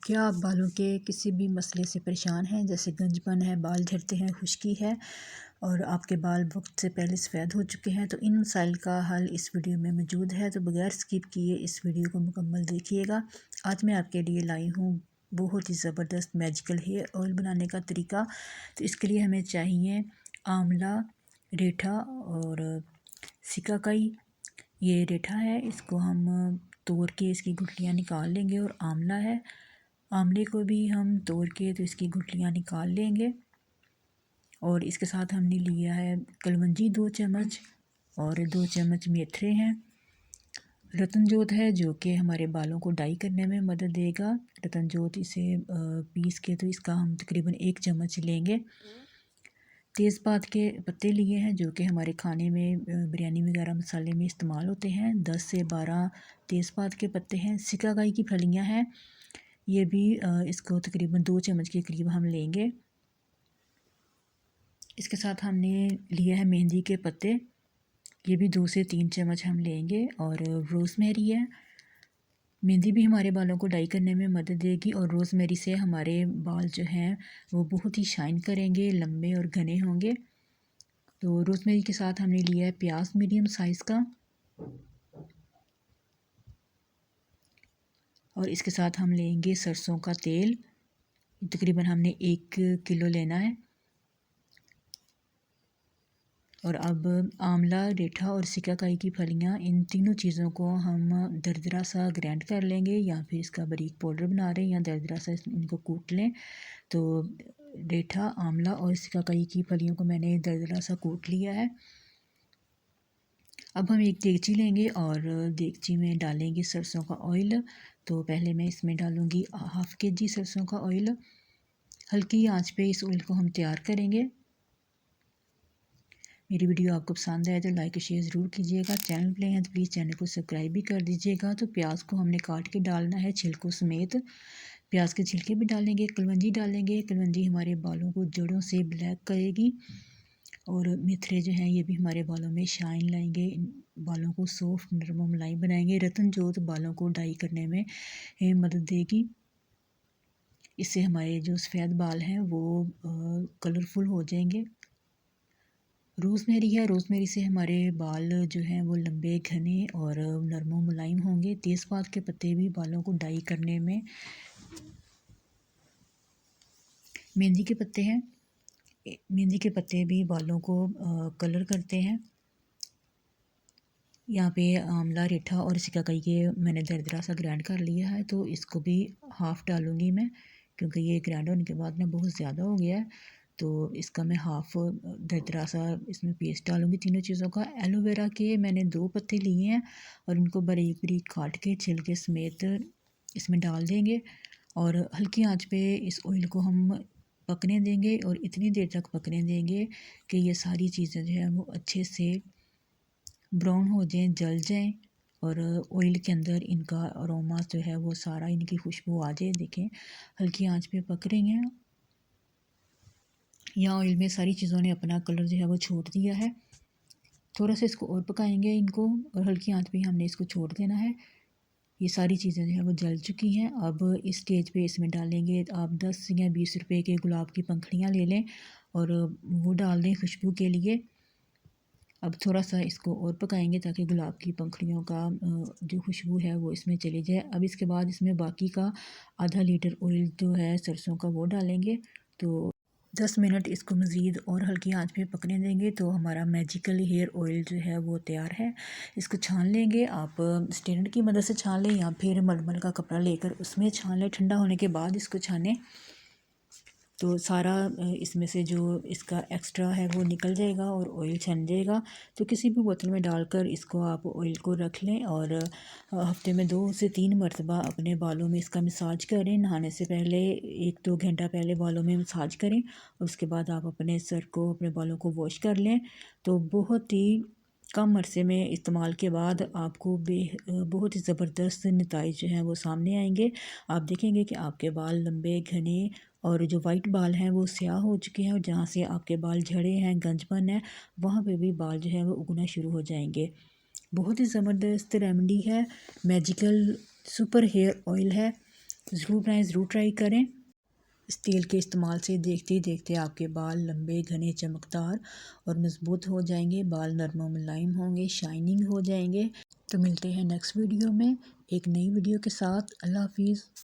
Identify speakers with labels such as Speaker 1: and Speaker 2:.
Speaker 1: क्या आप बालों के किसी भी मसले से परेशान हैं, जैसे गंजपन है, बाल झड़ते हैं, खुश्की है और आपके बाल वक्त से पहले सफ़ेद हो चुके हैं? तो इन मसाइल का हल इस वीडियो में मौजूद है, तो बगैर स्किप किए इस वीडियो को मुकम्मल देखिएगा। आज मैं आपके लिए लाई हूँ बहुत ही ज़बरदस्त मैजिकल हेयर ऑयल बनाने का तरीका। तो इसके लिए हमें चाहिए आंवला, रेठा और सिकाकाई। ये रेठा है, इसको हम तोड़ के इसकी गुठलियाँ निकाल लेंगे, और आंवला है, आंवले को भी हम तोड़ के तो इसकी गुठलियाँ निकाल लेंगे। और इसके साथ हमने लिया है कलवंजी 2 चम्मच और 2 चम्मच मेथरे हैं। रतन जोत है जो कि हमारे बालों को डाई करने में मदद देगा। रतन जोत इसे पीस के तो इसका हम तकरीबन 1 चम्मच लेंगे। तेज़पात के पत्ते लिए हैं जो कि हमारे खाने में बिरयानी वगैरह मसाले में इस्तेमाल होते हैं। 10 से 12 तेज़पात के पत्ते हैं। सिकाकाई की फलियां हैं, ये भी इसको तकरीबन 2 चम्मच के करीब हम लेंगे। इसके साथ हमने लिया है मेहंदी के पत्ते, ये भी 2 से 3 चम्मच हम लेंगे। और रोज़मेरी है, मेहंदी भी हमारे बालों को डाई करने में मदद देगी, और रोज़मेरी से हमारे बाल जो हैं वो बहुत ही शाइन करेंगे, लंबे और घने होंगे। तो रोज़मेरी के साथ हमने लिया है प्याज मीडियम साइज़ का, और इसके साथ हम लेंगे सरसों का तेल, तकरीबन हमने 1 किलो लेना है। और अब आंवला, रेठा और सिकाकाई की फलियां, इन तीनों चीज़ों को हम दरदरा सा ग्राइंड कर लेंगे, या फिर इसका बारीक पाउडर बना रहे हैं, या दरदरा सा इनको कूट लें। तो रेठा, आंवला और सिकाकाई की फलियों को मैंने दरदरा सा कूट लिया है। अब हम एक देगची लेंगे और देगची में डालेंगे सरसों का ऑयल। तो पहले मैं इसमें डालूँगी हाफ़ kg सरसों का ऑयल। हल्की आंच पे इस ऑयल को हम तैयार करेंगे। मेरी वीडियो आपको पसंद आए तो लाइक और शेयर ज़रूर कीजिएगा। चैनल पे हैं तो प्लीज़ चैनल को सब्सक्राइब भी कर दीजिएगा। तो प्याज को हमने काट के डालना है छिलकों समेत। प्याज के छिलके भी डालेंगे, कलवंजी डालेंगे। कलवंजी हमारे बालों को जड़ों से ब्लैक करेगी, और मेथरे जो हैं ये भी हमारे बालों में शाइन लाएंगे, बालों को सॉफ्ट, नरम और मुलायम बनाएंगे। रतन जोत बालों को डाई करने में मदद देगी, इससे हमारे जो सफ़ेद बाल हैं वो कलरफुल हो जाएंगे। रोज़मेरी है, रोज़मेरी से हमारे बाल जो हैं वो लंबे, घने और नरम व मुलायम होंगे। तेज़पात के पत्ते भी बालों को डाई करने में, मेहंदी के पत्ते हैं, मेहंदी के पत्ते भी बालों को कलर करते हैं। यहाँ पे आंवला, रेठा और सिकाकाई के मैंने दरदरा सा ग्राइंड कर लिया है, तो इसको भी हाफ़ डालूँगी मैं, क्योंकि ये ग्राइंड होने के बाद ना बहुत ज़्यादा हो गया है। तो इसका मैं हाफ़ दरदरा सा इसमें पेस्ट डालूँगी तीनों चीज़ों का। एलोवेरा के मैंने 2 पत्ते लिए हैं और इनको बारीक बारीक काट के छिलके समेत इसमें डाल देंगे, और हल्की आंच पे इस ऑयल को हम पकने देंगे, और इतनी देर तक पकने देंगे कि ये सारी चीज़ें जो है वो अच्छे से ब्राउन हो जाएं, जल जाएं, और ऑयल के अंदर इनका अरोमा जो है वो सारा, इनकी खुशबू आ जाए। देखें हल्की आंच पे पक रही हैं। यहाँ ऑयल में सारी चीज़ों ने अपना कलर जो है वो छोड़ दिया है। थोड़ा सा इसको और पकाएंगे इनको, और हल्की आंच पे हमने इसको छोड़ देना है। ये सारी चीज़ें जो है वो जल चुकी हैं। अब इस स्टेज पे इसमें डालेंगे, आप 10 या 20 रुपए के गुलाब की पंखुड़ियाँ ले लें और वो डाल दें खुशबू के लिए। अब थोड़ा सा इसको और पकाएंगे ताकि गुलाब की पंखुड़ियों का जो खुशबू है वो इसमें चली जाए। अब इसके बाद इसमें बाकी का आधा लीटर ऑयल जो है सरसों का वो डालेंगे। तो 10 मिनट इसको मज़ीद और हल्की आंच पे पकने देंगे, तो हमारा मैजिकल हेयर ऑयल जो है वो तैयार है। इसको छान लेंगे, आप स्ट्रेनर की मदद से छान लें, या फिर मलमल का कपड़ा लेकर उसमें छान लें। ठंडा होने के बाद इसको छानें, तो सारा इसमें से जो इसका एक्स्ट्रा है वो निकल जाएगा और ऑयल छन जाएगा। तो किसी भी बोतल में डालकर इसको आप ऑयल को रख लें, और हफ्ते में 2 से 3 मरतबा अपने बालों में इसका मसाज करें। नहाने से पहले 1-2 घंटा पहले बालों में मसाज करें, और उसके बाद आप अपने सर को, अपने बालों को वॉश कर लें। तो बहुत ही कम अरसे में इस्तेमाल के बाद आपको बहुत ही ज़बरदस्त नताइज जो हैं वो सामने आएंगे। आप देखेंगे कि आपके बाल लंबे, घने और जो वाइट बाल हैं वो स्याह हो चुके हैं, और जहाँ से आपके बाल झड़े हैं, गंजपन है, वहाँ पे भी बाल जो है वो उगना शुरू हो जाएंगे। बहुत ही ज़बरदस्त रेमेडी है, मैजिकल सुपर हेयर ऑयल है। ज़रूर बनाएं, ज़रूर ट्राई करें। इस तेल के इस्तेमाल से देखते ही देखते आपके बाल लंबे, घने, चमकदार और मज़बूत हो जाएंगे। बाल नरम और मुलायम होंगे, शाइनिंग हो जाएंगे। तो मिलते हैं नेक्स्ट वीडियो में एक नई वीडियो के साथ। अल्लाह हाफिज़।